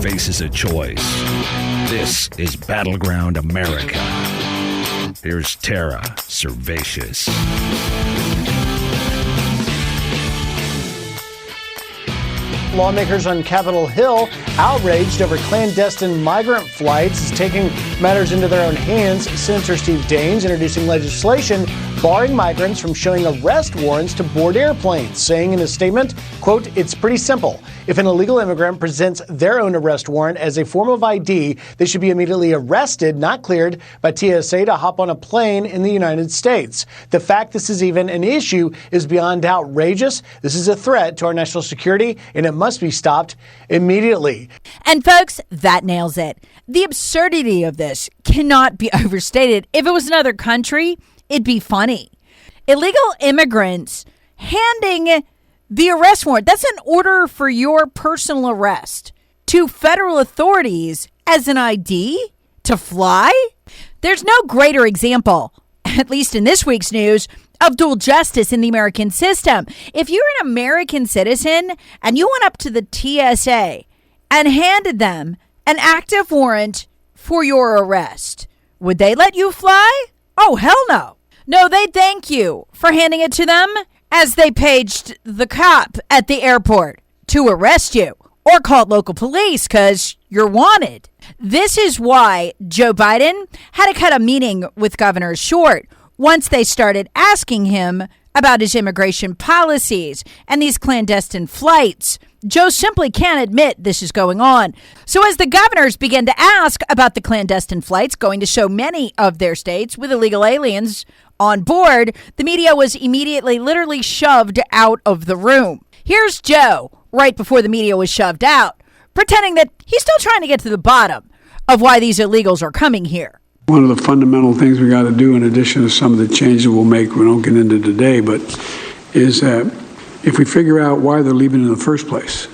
faces a choice. This is Battleground America. Here's Tara Servatius. Lawmakers on Capitol Hill outraged over clandestine migrant flights is taking matters into their own hands. Senator Steve Daines introducing legislation barring migrants from showing arrest warrants to board airplanes, saying in a statement, quote, "It's pretty simple. If an illegal immigrant presents their own arrest warrant as a form of ID, they should be immediately arrested, not cleared by TSA to hop on a plane in the United States. The fact this is even an issue is beyond outrageous. This is a threat to our national security, and it must be stopped immediately." And folks, that nails it. The absurdity of this cannot be overstated. If it was another country, it'd be funny. Illegal immigrants handing the arrest warrant, that's an order for your personal arrest, to federal authorities as an ID to fly? There's no greater example, at least in this week's news, of dual justice in the American system. If you're an American citizen and you went up to the TSA and handed them an active warrant for your arrest, would they let you fly? Oh, hell no. No, they'd thank you for handing it to them as they paged the cop at the airport to arrest you or called local police because you're wanted. This is why Joe Biden had to cut a meeting with governors short once they started asking him about his immigration policies and these clandestine flights. Joe simply can't admit this is going on. So as the governors began to ask about the clandestine flights going to so many of their states with illegal aliens on board, the media was immediately literally shoved out of the room. Here's Joe, right before the media was shoved out, pretending that he's still trying to get to the bottom of why these illegals are coming here. One of the fundamental things we got to do, in addition to some of the changes we'll make, we don't get into today, but is that if we figure out why they're leaving in the first place.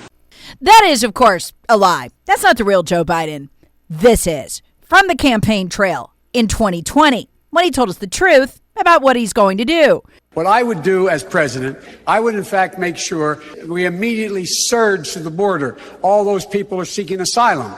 That is, of course, a lie. That's not the real Joe Biden. This is from the campaign trail in 2020 when he told us the truth about what he's going to do. What I would do as president, I would in fact make sure we immediately surge to the border. All those people are seeking asylum.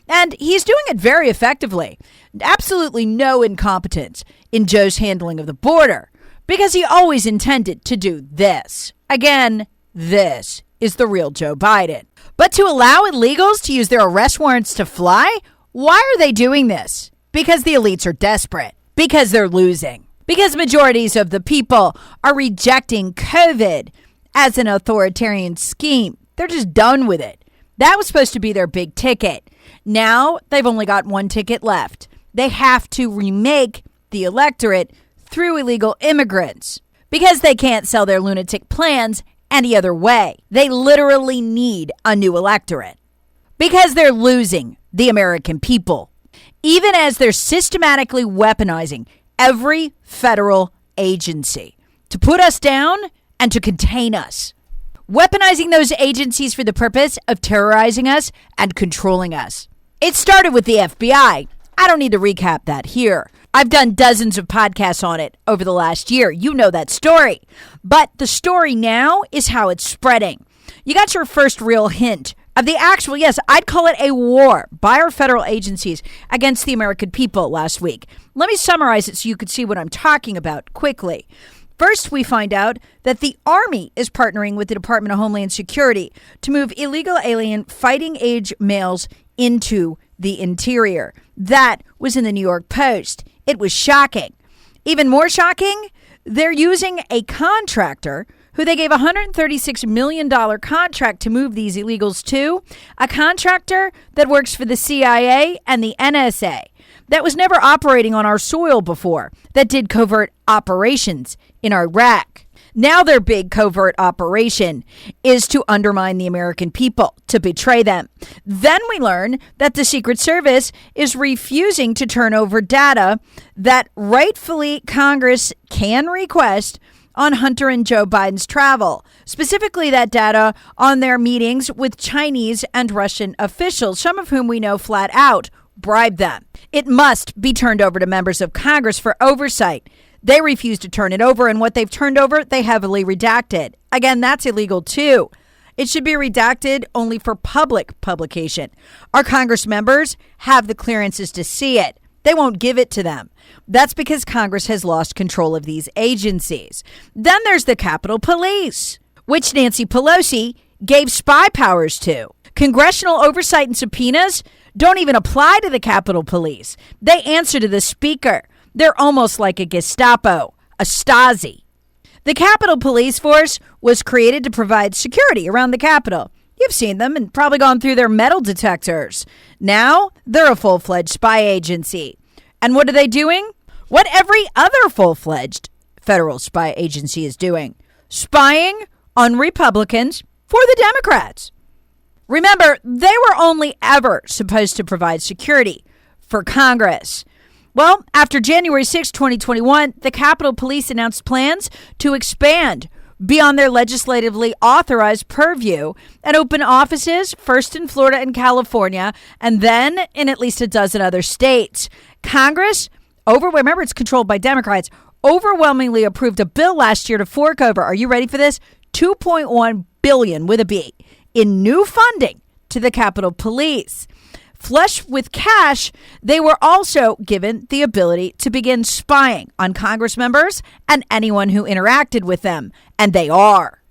And he's doing it very effectively. Absolutely no incompetence in Joe's handling of the border because he always intended to do this. Again, this is the real Joe Biden. But to allow illegals to use their arrest warrants to fly, why are they doing this? Because the elites are desperate. Because they're losing. Because majorities of the people are rejecting COVID as an authoritarian scheme. They're just done with it. That was supposed to be their big ticket. Now they've only got one ticket left. They have to remake the electorate through illegal immigrants because they can't sell their lunatic plans any other way. They literally need a new electorate because they're losing the American people, even as they're systematically weaponizing every federal agency to put us down and to contain us. Weaponizing those agencies for the purpose of terrorizing us and controlling us. It started with the FBI. I don't need to recap that here. I've done dozens of podcasts on it over the last year. You know that story. But the story now is how it's spreading. You got your first real hint of the actual, yes, I'd call it a war by our federal agencies against the American people last week. Let me summarize it so you can see what I'm talking about quickly. First, we find out that the Army is partnering with the Department of Homeland Security to move illegal alien fighting age males into the interior. That was in the New York Post. It was shocking. Even more shocking, they're using a contractor who they gave a $136 million contract to move these illegals to, a contractor that works for the CIA and the NSA, that was never operating on our soil before, that did covert operations in Iraq. Now their big covert operation is to undermine the American people, to betray them. Then we learn that the Secret Service is refusing to turn over data that rightfully Congress can request on Hunter and Joe Biden's travel, specifically that data on their meetings with Chinese and Russian officials, some of whom we know flat out bribed them. It must be turned over to members of Congress for oversight. They refuse to turn it over, and what they've turned over, they heavily redacted. Again, that's illegal too. It should be redacted only for public publication. Our Congress members have the clearances to see it. They won't give it to them. That's because Congress has lost control of these agencies. Then there's the Capitol Police, which Nancy Pelosi gave spy powers to. Congressional oversight and subpoenas don't even apply to the Capitol Police. They answer to the Speaker. They're almost like a Gestapo, a Stasi. The Capitol Police Force was created to provide security around the Capitol. You've seen them and probably gone through their metal detectors. Now they're a full-fledged spy agency. And what are they doing? What every other full-fledged federal spy agency is doing. Spying on Republicans for the Democrats. Remember, they were only ever supposed to provide security for Congress. Well, after January 6, 2021, the Capitol Police announced plans to expand beyond their legislatively authorized purview and open offices first in Florida and California and then in at least a dozen other states. Congress, remember it's controlled by Democrats, overwhelmingly approved a bill last year to fork over, are you ready for this? $2.1 billion with a B in new funding to the Capitol Police. Flush with cash, they were also given the ability to begin spying on Congress members and anyone who interacted with them. And they are.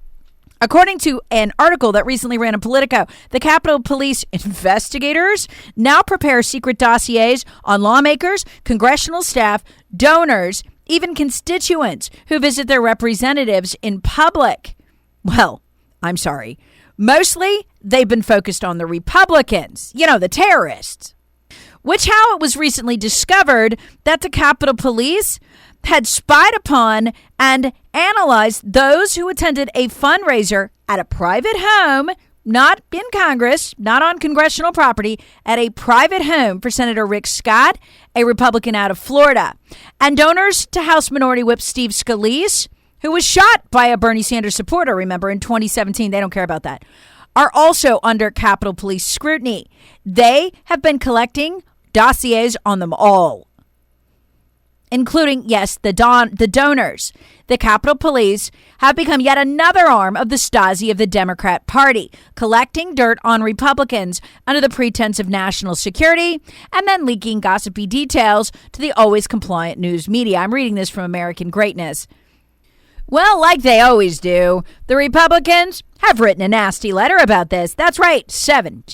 According to an article that recently ran in Politico, the Capitol Police investigators now prepare secret dossiers on lawmakers, congressional staff, donors, even constituents who visit their representatives in public. Well, I'm sorry. Mostly, they've been focused on the Republicans, the terrorists. How it was recently discovered that the Capitol Police had spied upon and analyzed those who attended a fundraiser at a private home, not in Congress, not on congressional property, at a private home for Senator Rick Scott, a Republican out of Florida, and donors to House Minority Whip Steve Scalise, who was shot by a Bernie Sanders supporter, remember, in 2017. They don't care about that. Are also under Capitol Police scrutiny. They have been collecting dossiers on them all, including, yes, the donors. The Capitol Police have become yet another arm of the Stasi of the Democrat Party, collecting dirt on Republicans under the pretense of national security and then leaking gossipy details to the always compliant news media. I'm reading this from American Greatness. Well, like they always do, the Republicans have written a nasty letter about this. That's right, seven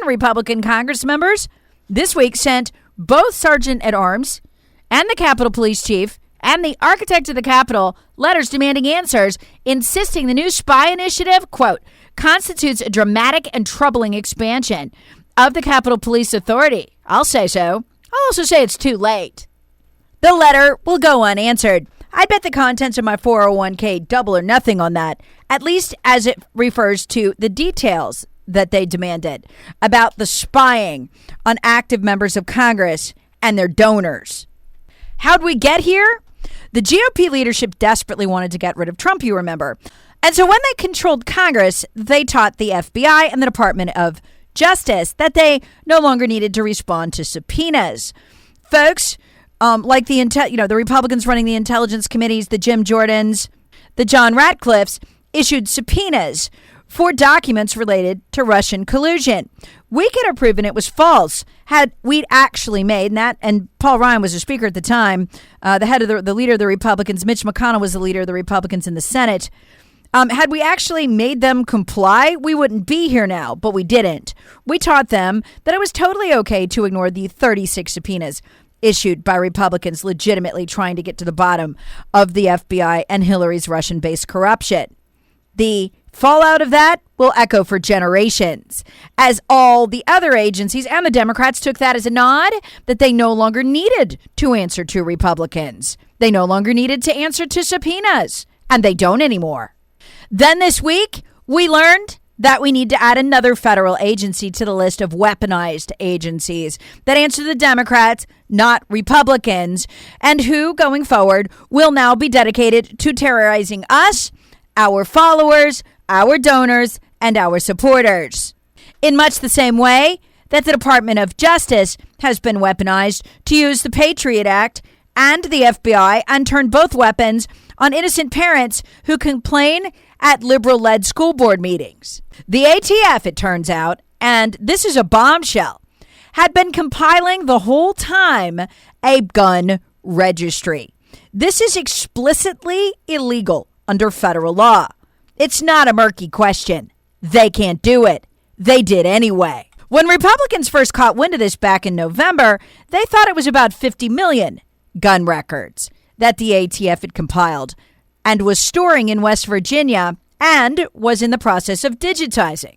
Republican Congress members this week sent both Sergeant-at-Arms and the Capitol Police Chief and the architect of the Capitol letters demanding answers, insisting the new spy initiative, quote, constitutes a dramatic and troubling expansion of the Capitol Police Authority. I'll say so. I'll also say it's too late. The letter will go unanswered. I bet the contents of my 401k double or nothing on that, at least as it refers to the details that they demanded about the spying on active members of Congress and their donors. How'd we get here? The GOP leadership desperately wanted to get rid of Trump, you remember. And so when they controlled Congress, they taught the FBI and the Department of Justice that they no longer needed to respond to subpoenas. Folks, like the Republicans running the intelligence committees, the Jim Jordans, the John Ratcliffes, issued subpoenas for documents related to Russian collusion. We could have proven it was false had we actually made that. And Paul Ryan was the speaker at the time, the leader of the Republicans. Mitch McConnell was the leader of the Republicans in the Senate. Had we actually made them comply, we wouldn't be here now, but we didn't. We taught them that it was totally okay to ignore the 36 subpoenas issued by Republicans legitimately trying to get to the bottom of the FBI and Hillary's Russian-based corruption. The fallout of that will echo for generations, as all the other agencies and the Democrats took that as a nod that they no longer needed to answer to Republicans. They no longer needed to answer to subpoenas, and they don't anymore. Then this week, we learned that we need to add another federal agency to the list of weaponized agencies that answer the Democrats, not Republicans, and who, going forward, will now be dedicated to terrorizing us, our followers, our donors, and our supporters. In much the same way that the Department of Justice has been weaponized to use the Patriot Act and the FBI and turn both weapons on innocent parents who complain at liberal-led school board meetings. The ATF, it turns out, and this is a bombshell, had been compiling the whole time a gun registry. This is explicitly illegal under federal law. It's not a murky question. They can't do it. They did anyway. When Republicans first caught wind of this back in November, they thought it was about 50 million gun records that the ATF had compiled and was storing in West Virginia and was in the process of digitizing.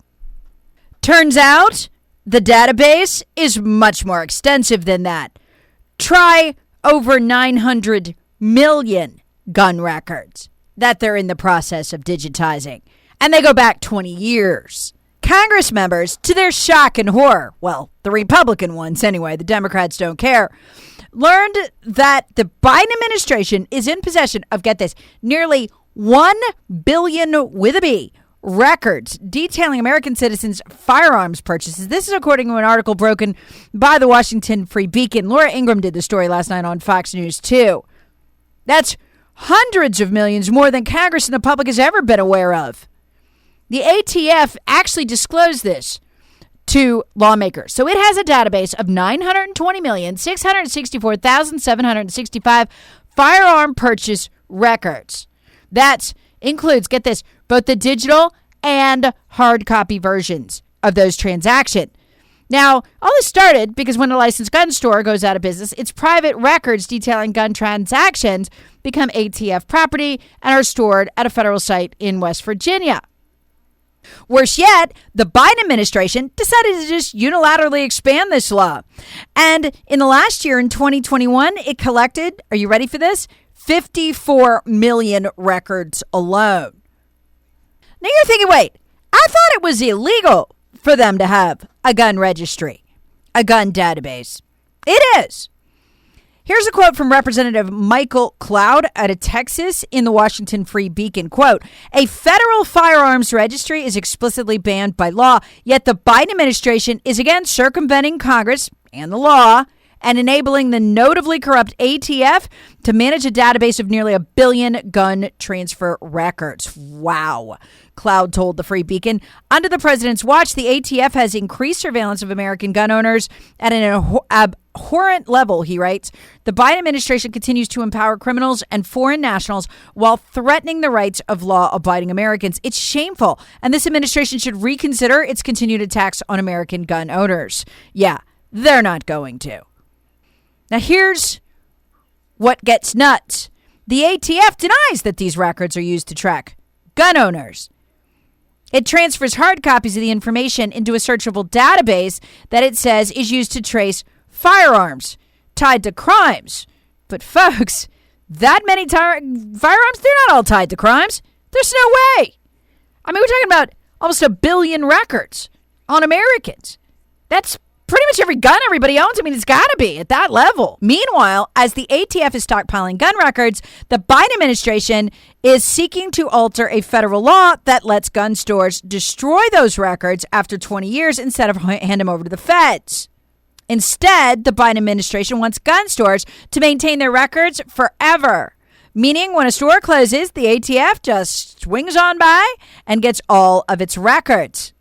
Turns out the database is much more extensive than that. Try over 900 million gun records that they're in the process of digitizing. And they go back 20 years. Congress members, to their shock and horror, well, the Republican ones anyway, the Democrats don't care, learned that the Biden administration is in possession of, get this, nearly 1 billion with a B records detailing American citizens' firearms purchases. This is according to an article broken by the Washington Free Beacon. Laura Ingraham did the story last night on Fox News 2. That's hundreds of millions more than Congress and the public has ever been aware of. The ATF actually disclosed this to lawmakers. So it has a database of 920,664,765 firearm purchase records. That includes, get this, both the digital and hard copy versions of those transactions. Now, all this started because when a licensed gun store goes out of business, its private records detailing gun transactions become ATF property and are stored at a federal site in West Virginia. Worse yet, the Biden administration decided to just unilaterally expand this law. And in the last year, in 2021, it collected, are you ready for this? 54 million records alone. Now you're thinking, wait, I thought it was illegal for them to have a gun registry, a gun database. It is. Here's a quote from Representative Michael Cloud out of Texas in the Washington Free Beacon. Quote, a federal firearms registry is explicitly banned by law, yet the Biden administration is again circumventing Congress and the law and enabling the notably corrupt ATF to manage a database of nearly 1 billion gun transfer records. Wow. Cloud told the Free Beacon, under the president's watch, the ATF has increased surveillance of American gun owners at an abhorrent level, he writes. The Biden administration continues to empower criminals and foreign nationals while threatening the rights of law-abiding Americans. It's shameful, and this administration should reconsider its continued attacks on American gun owners. Yeah, they're not going to. Now, here's what gets nuts. The ATF denies that these records are used to track gun owners. It transfers hard copies of the information into a searchable database that it says is used to trace firearms tied to crimes. But folks, that many firearms, they're not all tied to crimes. There's no way. I mean, we're talking about almost 1 billion records on Americans. That's pretty much every gun everybody owns. I mean, it's got to be at that level. Meanwhile, as the ATF is stockpiling gun records, the Biden administration is seeking to alter a federal law that lets gun stores destroy those records after 20 years instead of hand them over to the feds. Instead, the Biden administration wants gun stores to maintain their records forever. Meaning when a store closes, the ATF just swings on by and gets all of its records.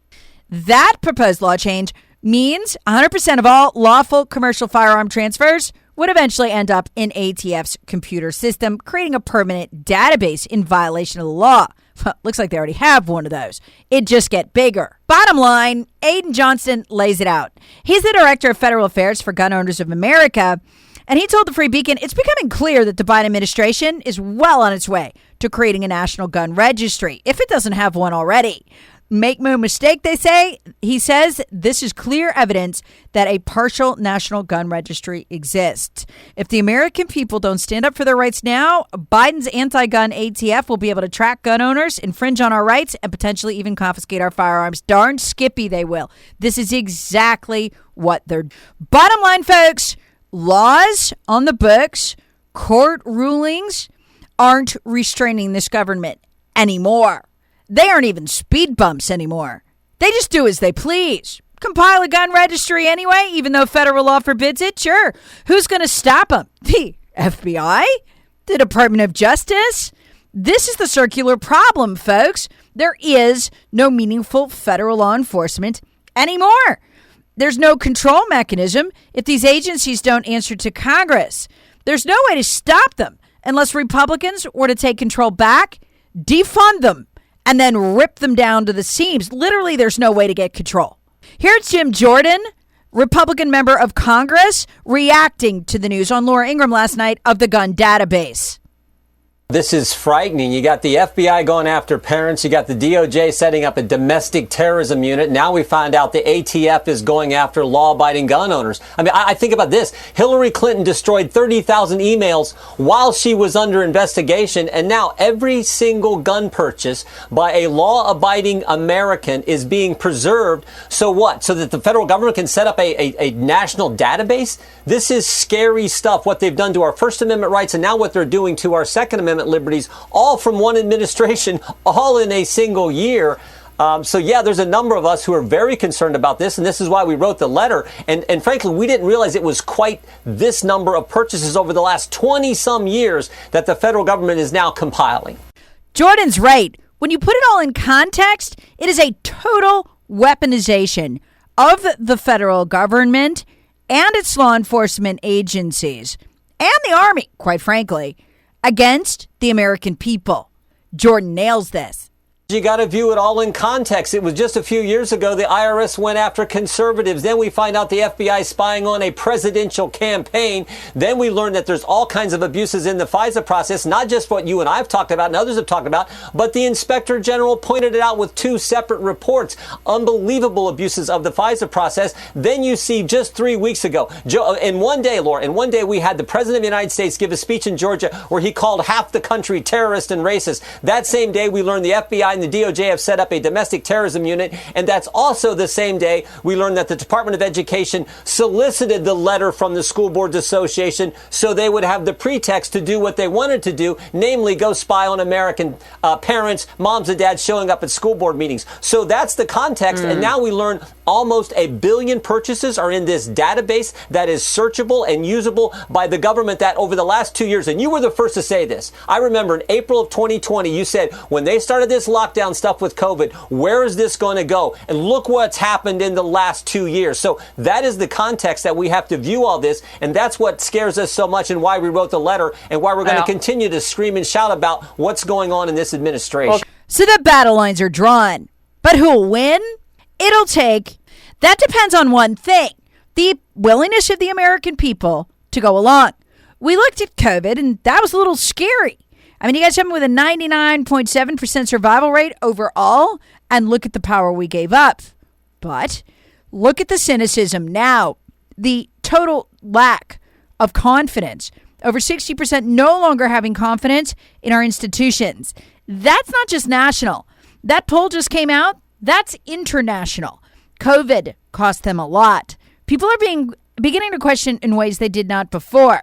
That proposed law change means 100% of all lawful commercial firearm transfers would eventually end up in ATF's computer system, creating a permanent database in violation of the law. Well, looks like they already have one of those. It'd just get bigger. Bottom line, Aiden Johnson lays it out. He's the director of federal affairs for Gun Owners of America, and he told the Free Beacon it's becoming clear that the Biden administration is well on its way to creating a national gun registry, if it doesn't have one already. Make no mistake, they say. He says this is clear evidence that a partial national gun registry exists. If the American people don't stand up for their rights now, Biden's anti-gun ATF will be able to track gun owners, infringe on our rights, and potentially even confiscate our firearms. Darn skippy they will. This is exactly what they're... Bottom line, folks, laws on the books, court rulings aren't restraining this government anymore. They aren't even speed bumps anymore. They just do as they please. Compile a gun registry anyway, even though federal law forbids it? Sure. Who's going to stop them? The FBI? The Department of Justice? This is the circular problem, folks. There is no meaningful federal law enforcement anymore. There's no control mechanism if these agencies don't answer to Congress. There's no way to stop them unless Republicans were to take control back, defund them, and then rip them down to the seams. Literally, there's no way to get control. Here's Jim Jordan, Republican member of Congress, reacting to the news on Laura Ingraham last night of the gun database. This is frightening. You got the FBI going after parents. You got the DOJ setting up a domestic terrorism unit. Now we find out the ATF is going after law-abiding gun owners. I mean, I think about this. Hillary Clinton destroyed 30,000 emails while she was under investigation. And now every single gun purchase by a law-abiding American is being preserved. So what? So that the federal government can set up a national database? This is scary stuff, what they've done to our First Amendment rights and now what they're doing to our Second Amendment liberties, all from one administration, all in a single year. So yeah, there's a number of us who are very concerned about this, and this is why we wrote the letter. And frankly, we didn't realize it was quite this number of purchases over the last 20-some years that the federal government is now compiling. Jordan's right. When you put it all in context, it is a total weaponization of the federal government and its law enforcement agencies, and the Army, quite frankly, against the American people. Jordan nails this. You got to view it all in context. It was just a few years ago the IRS went after conservatives. Then we find out the FBI spying on a presidential campaign. Then we learn that there's all kinds of abuses in the FISA process, not just what you and I have talked about and others have talked about, but the Inspector General pointed it out with 2 separate reports. Unbelievable abuses of the FISA process. Then you see just 3 weeks ago, in one day, Laura, in one day we had the President of the United States give a speech in Georgia where he called half the country terrorist and racist. That same day we learned the FBI and the DOJ have set up a domestic terrorism unit, and that's also the same day we learned that the Department of Education solicited the letter from the School Boards Association so they would have the pretext to do what they wanted to do, namely go spy on American parents, moms and dads showing up at school board meetings. So that's the context, and now we learn almost 1 billion purchases are in this database that is searchable and usable by the government that over the last 2 years, and you were the first to say this. I remember in April of 2020, you said when they started this lockdown stuff with COVID, where is this going to go? And look what's happened in the last 2 years. So that is the context that we have to view all this. And that's what scares us so much and why we wrote the letter and why we're going to continue to scream and shout about what's going on in this administration. So the battle lines are drawn. But who'll win? It'll take. That depends on one thing: the willingness of the American people to go along. We looked at COVID, and that was a little scary. I mean, you guys have me with a 99.7% survival rate overall, and look at the power we gave up. But look at the cynicism now, the total lack of confidence. Over 60% no longer having confidence in our institutions. That's not just national. That poll just came out. That's international. COVID cost them a lot. People are beginning to question in ways they did not before.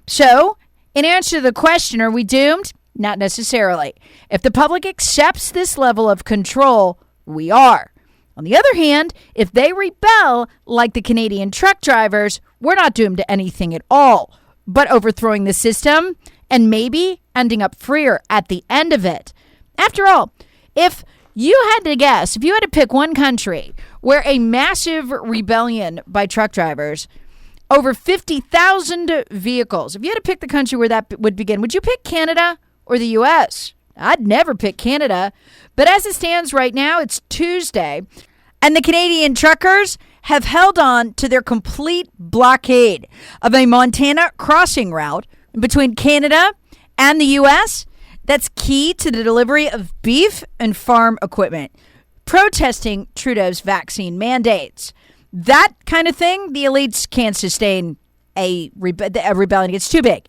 So, in answer to the question, are we doomed? Not necessarily. If the public accepts this level of control, we are. On the other hand, if they rebel like the Canadian truck drivers, we're not doomed to anything at all, but overthrowing the system and maybe ending up freer at the end of it. After all, if you had to guess, if you had to pick one country where a massive rebellion by truck drivers, over 50,000 vehicles, if you had to pick the country where that would begin, would you pick Canada or the U.S.? I'd never pick Canada. But as it stands right now, it's Tuesday, and the Canadian truckers have held on to their complete blockade of a Montana crossing route between Canada and the U.S. that's key to the delivery of beef and farm equipment, protesting Trudeau's vaccine mandates. That kind of thing, the elites can't sustain a rebellion. It's too big.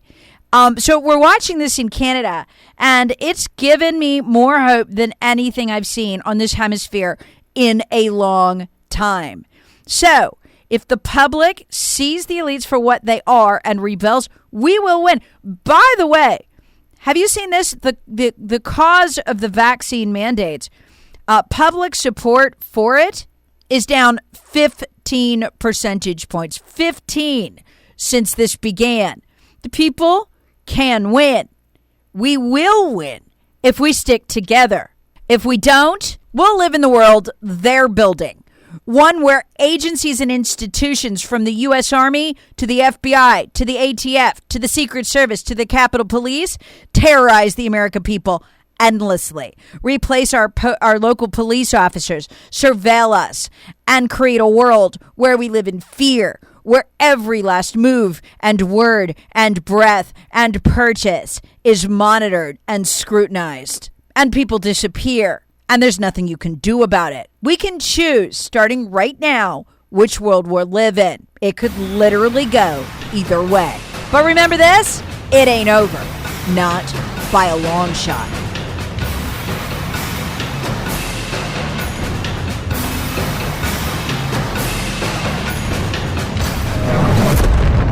So we're watching this in Canada, and it's given me more hope than anything I've seen on this hemisphere in a long time. So if the public sees the elites for what they are and rebels, we will win. By the way, have you seen this? The cause of the vaccine mandates, public support for it is down 15 percentage points. 15 since this began. The people can win. We will win. if we stick together. If we don't, we'll live in the world they're building. One where agencies and institutions from the U.S. Army to the FBI, to the ATF, to the Secret Service, to the Capitol Police terrorize the American people endlessly, replace our local police officers, surveil us, and create a world where we live in fear, where every last move and word and breath and purchase is monitored and scrutinized, and people disappear, and there's nothing you can do about it. We can choose, starting right now, which world we'll live in. It could literally go either way. But remember this, it ain't over. Not by a long shot.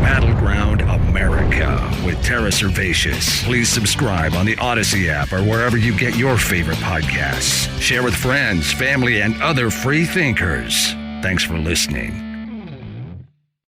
Battleground America with Tara Servatius. Please subscribe on the Odyssey app or wherever you get your favorite podcasts. Share with friends, family, and other free thinkers. Thanks for listening.